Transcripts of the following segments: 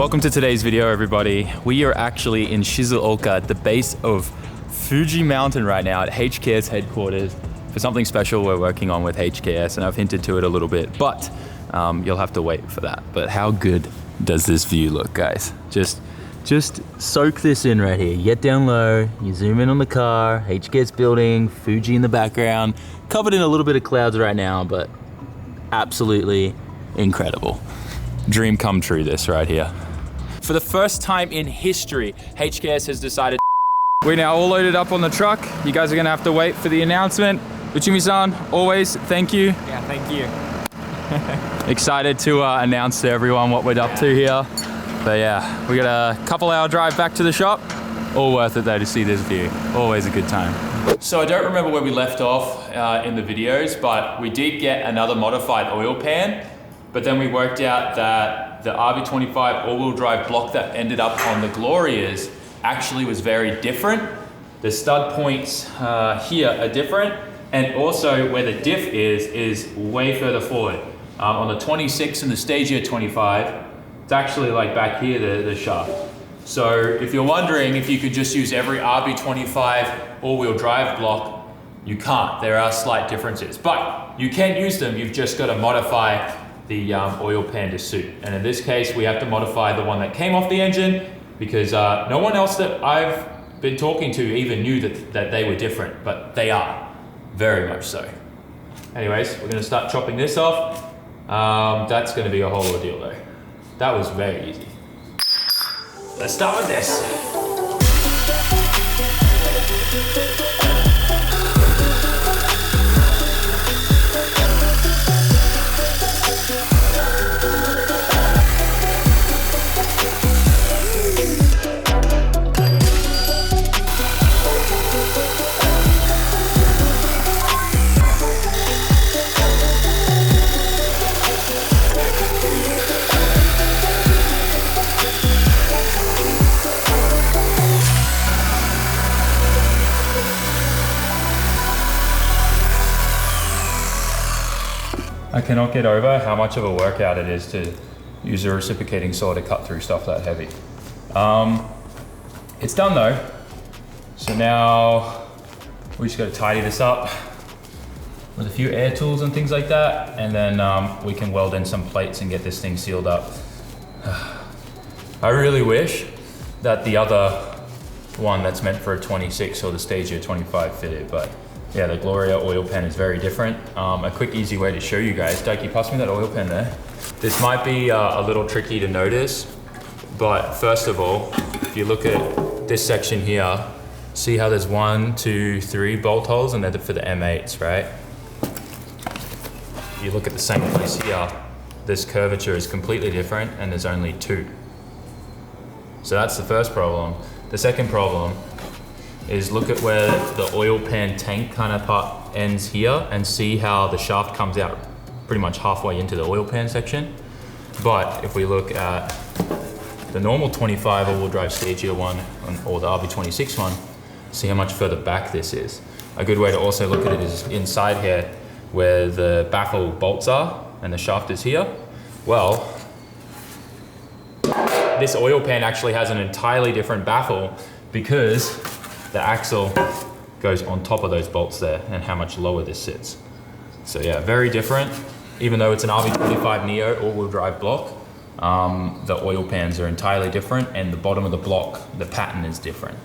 Welcome to today's video, everybody. We are actually in Shizuoka at the base of Fuji Mountain right now at HKS headquarters for something special we're working on with HKS, and I've hinted to it a little bit, but you'll have to wait for that. But how good does this view look, guys? Just soak this in right here. You get down low, you zoom in on the car, HKS building, Fuji in the background, covered in a little bit of clouds right now, but absolutely incredible. Dream come true, this right here. For the first time in history, HKS has decided. We're now all loaded up on the truck. You guys are gonna have to wait for the announcement. Uchimi-san, always, thank you. Yeah, thank you. Excited to announce to everyone what we're up to here. But yeah, we got a couple-hour drive back to the shop. All worth it though to see this view. Always a good time. So I don't remember where we left off in the videos, but we did get another modified oil pan. But then we worked out that the RB25 all-wheel drive block that ended up on the Glorias actually was very different. The stud points here are different, and also where the diff is way further forward. On the 26 and the Stagia 25, it's actually like back here, the shaft. So if you're wondering if you could just use every RB25 all-wheel drive block, you can't. There are slight differences, but you can use them. You've just got to modify the oil pan to suit. And in this case, we have to modify the one that came off the engine because no one else that I've been talking to even knew that they were different, but they are, very much so. Anyways, we're gonna start chopping this off. That's gonna be a whole ordeal though. That was very easy. Let's start with this. I cannot get over how much of a workout it is to use a reciprocating saw to cut through stuff that heavy. It's done though. So now we just gotta tidy this up with a few air tools and things like that, and then we can weld in some plates and get this thing sealed up. I really wish that the other one that's meant for a 26 or the Stagia 25 fitted, but yeah, the Gloria oil pan is very different. A quick, easy way to show you guys. Daiki, pass me that oil pan there. This might be a little tricky to notice, but first of all, if you look at this section here, see how there's 1, 2, 3 bolt holes, and they're for the M8s, right? You look at the same place here, this curvature is completely different, and there's only 2. So that's the first problem. The second problem is look at where the oil pan tank kind of part ends here, and see how the shaft comes out pretty much halfway into the oil pan section. But if we look at the normal 25 all-wheel drive Stagia one or the RB26 one, see how much further back this is. A good way to also look at it is inside here where the baffle bolts are and the shaft is here. Well, this oil pan actually has an entirely different baffle because the axle goes on top of those bolts there, and how much lower this sits. So yeah, very different. Even though it's an RB25 Neo all-wheel drive block, the oil pans are entirely different, and the bottom of the block, the pattern is different.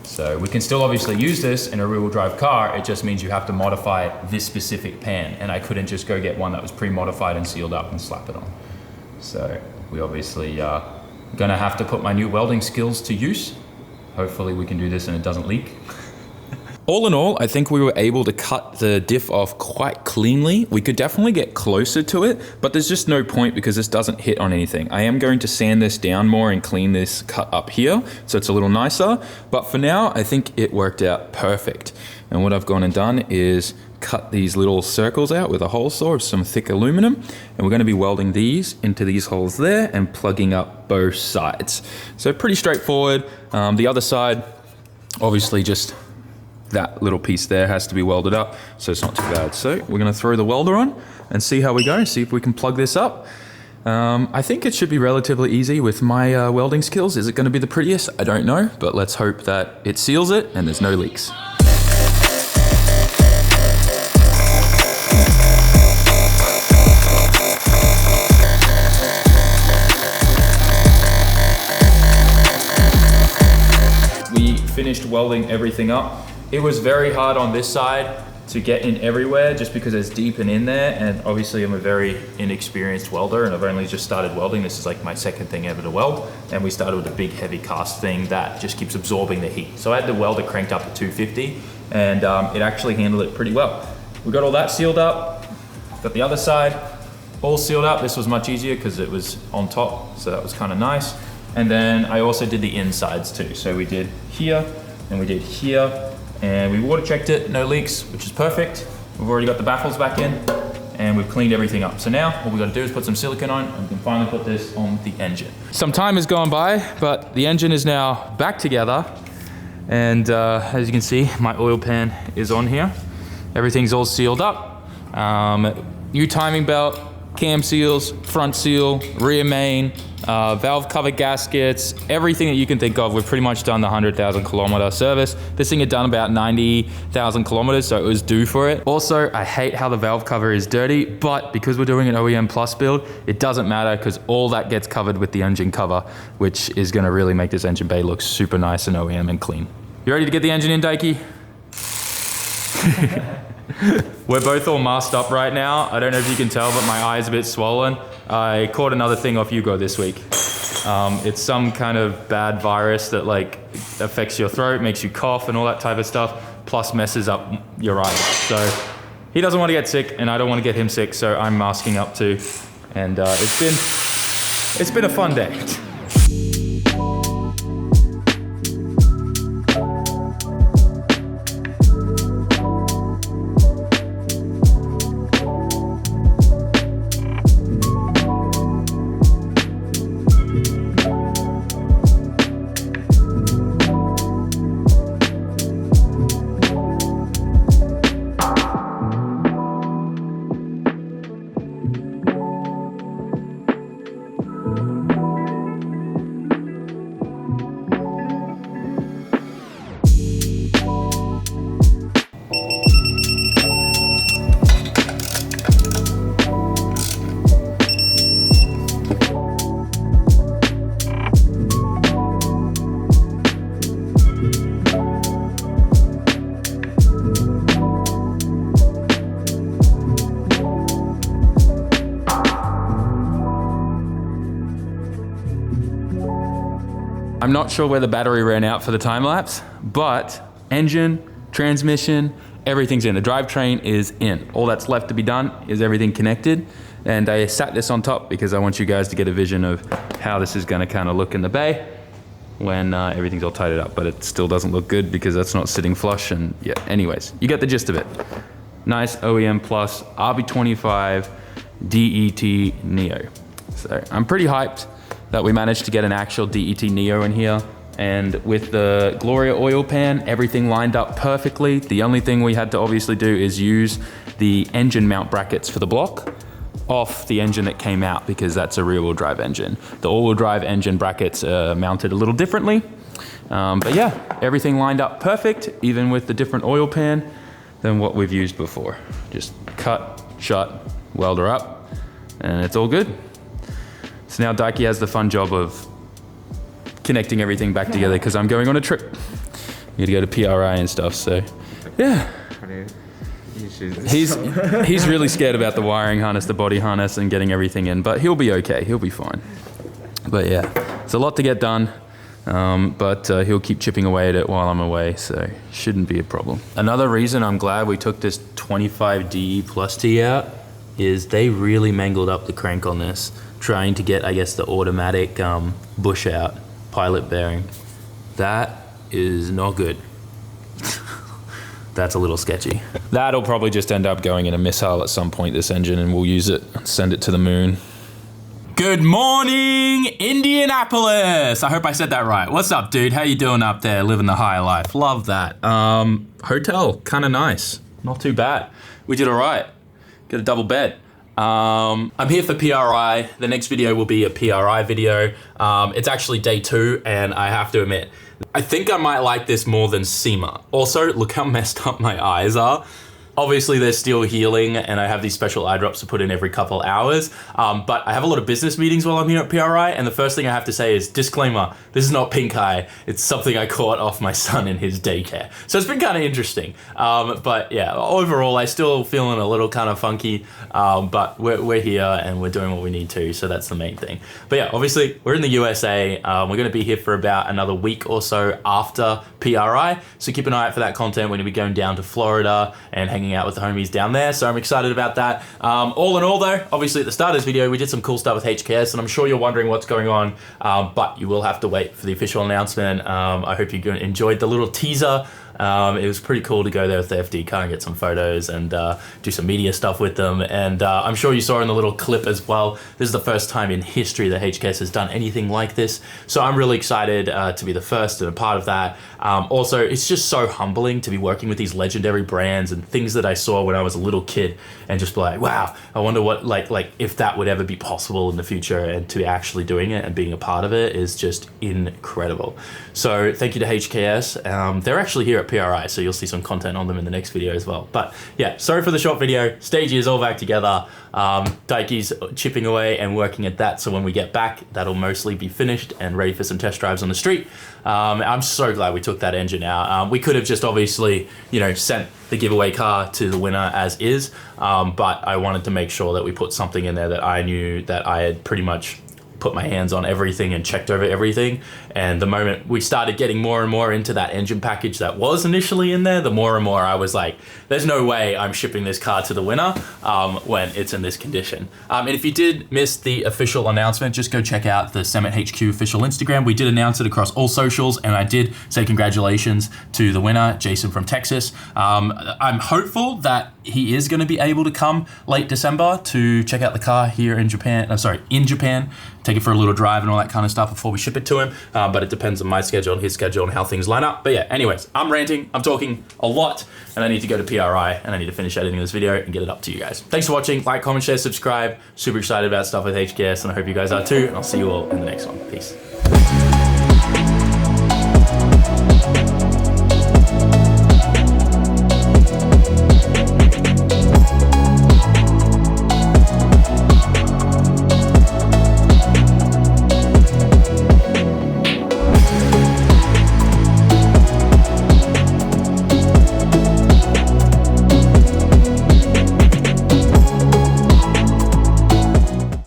So we can still obviously use this in a rear-wheel drive car, it just means you have to modify this specific pan, and I couldn't just go get one that was pre-modified and sealed up and slap it on. So we obviously gonna have to put my new welding skills to use. Hopefully we can do this and it doesn't leak. All in all, I think we were able to cut the diff off quite cleanly. We could definitely get closer to it, but there's just no point because this doesn't hit on anything. I am going to sand this down more and clean this cut up here so it's a little nicer. But for now, I think it worked out perfect. And what I've gone and done is cut these little circles out with a hole saw of some thick aluminum, and we're going to be welding these into these holes there and plugging up both sides. So pretty straightforward. The other side, obviously just that little piece there has to be welded up, so it's not too bad. So we're going to throw the welder on and see how we go, see if we can plug this up. I think it should be relatively easy with my welding skills. Is it going to be the prettiest? I don't know, but let's hope that it seals it and there's no leaks. We finished welding everything up. It was very hard on this side to get in everywhere just because it's deep and in there, and obviously I'm a very inexperienced welder and I've only just started welding. This is like my second thing ever to weld, and we started with a big heavy cast thing that just keeps absorbing the heat. So I had the welder cranked up to 250 and it actually handled it pretty well. We got all that sealed up, got the other side all sealed up. This was much easier because it was on top, so that was kind of nice. And then I also did the insides too. So we did here and we did here, and we water checked it, no leaks, which is perfect. We've already got the baffles back in and we've cleaned everything up. So now all we gotta do is put some silicone on and we can finally put this on the engine. Some time has gone by, but the engine is now back together. And as you can see, my oil pan is on here. Everything's all sealed up. New timing belt, cam seals, front seal, rear main, valve cover gaskets, everything that you can think of. We've pretty much done the 100,000 kilometer service. This thing had done about 90,000 kilometers, so it was due for it. Also, I hate how the valve cover is dirty, but because we're doing an OEM Plus build, it doesn't matter because all that gets covered with the engine cover, which is gonna really make this engine bay look super nice and OEM and clean. You ready to get the engine in, Daiki? We're both all masked up right now. I don't know if you can tell, but my eye's a bit swollen. I caught another thing off Hugo this week. It's some kind of bad virus that like affects your throat, makes you cough and all that type of stuff, plus messes up your eyes. So he doesn't want to get sick and I don't want to get him sick, so I'm masking up too. And it's been a fun day. I'm not sure where the battery ran out for the time lapse, but engine, transmission, everything's in. The drivetrain is in. All that's left to be done is everything connected. And I sat this on top because I want you guys to get a vision of how this is gonna kind of look in the bay when everything's all tidied up, but it still doesn't look good because that's not sitting flush. And yeah, anyways, you get the gist of it. Nice OEM Plus RB25 DET Neo. So I'm pretty hyped that we managed to get an actual DET Neo in here. And with the Gloria oil pan, everything lined up perfectly. The only thing we had to obviously do is use the engine mount brackets for the block off the engine that came out because that's a rear-wheel drive engine. The all-wheel drive engine brackets are mounted a little differently. But yeah, everything lined up perfect, even with the different oil pan than what we've used before. Just cut, shut, weld her up, and it's all good. So now Daiki has the fun job of connecting everything back together because I'm going on a trip. Need to go to PRI and stuff, so yeah. He's really scared about the wiring harness, the body harness, and getting everything in, but he'll be okay, he'll be fine. But yeah, it's a lot to get done, but he'll keep chipping away at it while I'm away, so shouldn't be a problem. Another reason I'm glad we took this 25DE Plus T out is they really mangled up the crank on this, trying to get, I guess, the automatic bush out pilot bearing. That is not good. That's a little sketchy. That'll probably just end up going in a missile at some point, this engine, and we'll use it and send it to the moon. Good morning, Indianapolis. I hope I said that right. What's up, dude? How you doing up there, living the high life? Love that. Hotel, kind of nice. Not too bad. We did all right. Get a double bed. I'm here for PRI. The next video will be a PRI video. It's actually day 2, and I have to admit, I think I might like this more than SEMA. Also, look how messed up my eyes are. Obviously, they're still healing, and I have these special eye drops to put in every couple hours. But I have a lot of business meetings while I'm here at PRI, and the first thing I have to say is, disclaimer, this is not pink eye. It's something I caught off my son in his daycare. So it's been kind of interesting. But yeah, overall, I still feeling a little kind of funky, but we're here and we're doing what we need to, so that's the main thing. But yeah, obviously, we're in the USA. We're gonna be here for about another week or so after PRI, so keep an eye out for that content. We're gonna be going down to Florida and hanging out with the homies down there, so I'm excited about that. All in all though, obviously at the start of this video we did some cool stuff with HKS, and I'm sure you're wondering what's going on, but you will have to wait for the official announcement. I hope you enjoyed the little teaser. It was pretty cool to go there with the FD car and get some photos and do some media stuff with them, and I'm sure you saw in the little clip as well, this is the first time in history that HKS has done anything like this, so I'm really excited to be the first and a part of that. Also, it's just so humbling to be working with these legendary brands and things that I saw when I was a little kid, and just be like, wow, I wonder what, like if that would ever be possible in the future, and to be actually doing it and being a part of it is just incredible. So thank you to HKS. They're actually here at PRI, so you'll see some content on them in the next video as well. But yeah, sorry for the short video. Stage is all back together. Daikie's chipping away and working at that, so when we get back, that'll mostly be finished and ready for some test drives on the street. I'm so glad we took that engine out. We could have just obviously, you know, sent the giveaway car to the winner as is, but I wanted to make sure that we put something in there that I knew that I had pretty much put my hands on everything and checked over everything. And the moment we started getting more and more into that engine package that was initially in there, the more and more I was like, there's no way I'm shipping this car to the winner when it's in this condition. And if you did miss the official announcement, just go check out the SAMMIT HQ official Instagram. We did announce it across all socials, and I did say congratulations to the winner, Jason from Texas. I'm hopeful that he is going to be able to come late December to check out the car here in Japan. In Japan. Take it for a little drive and all that kind of stuff before we ship it to him. But it depends on my schedule and his schedule and how things line up. But yeah, anyways, I'm ranting, I'm talking a lot, and I need to go to PRI, and I need to finish editing this video and get it up to you guys. Thanks for watching. Like, comment, share, subscribe. Super excited about stuff with HKS, and I hope you guys are too. And I'll see you all in the next one. Peace.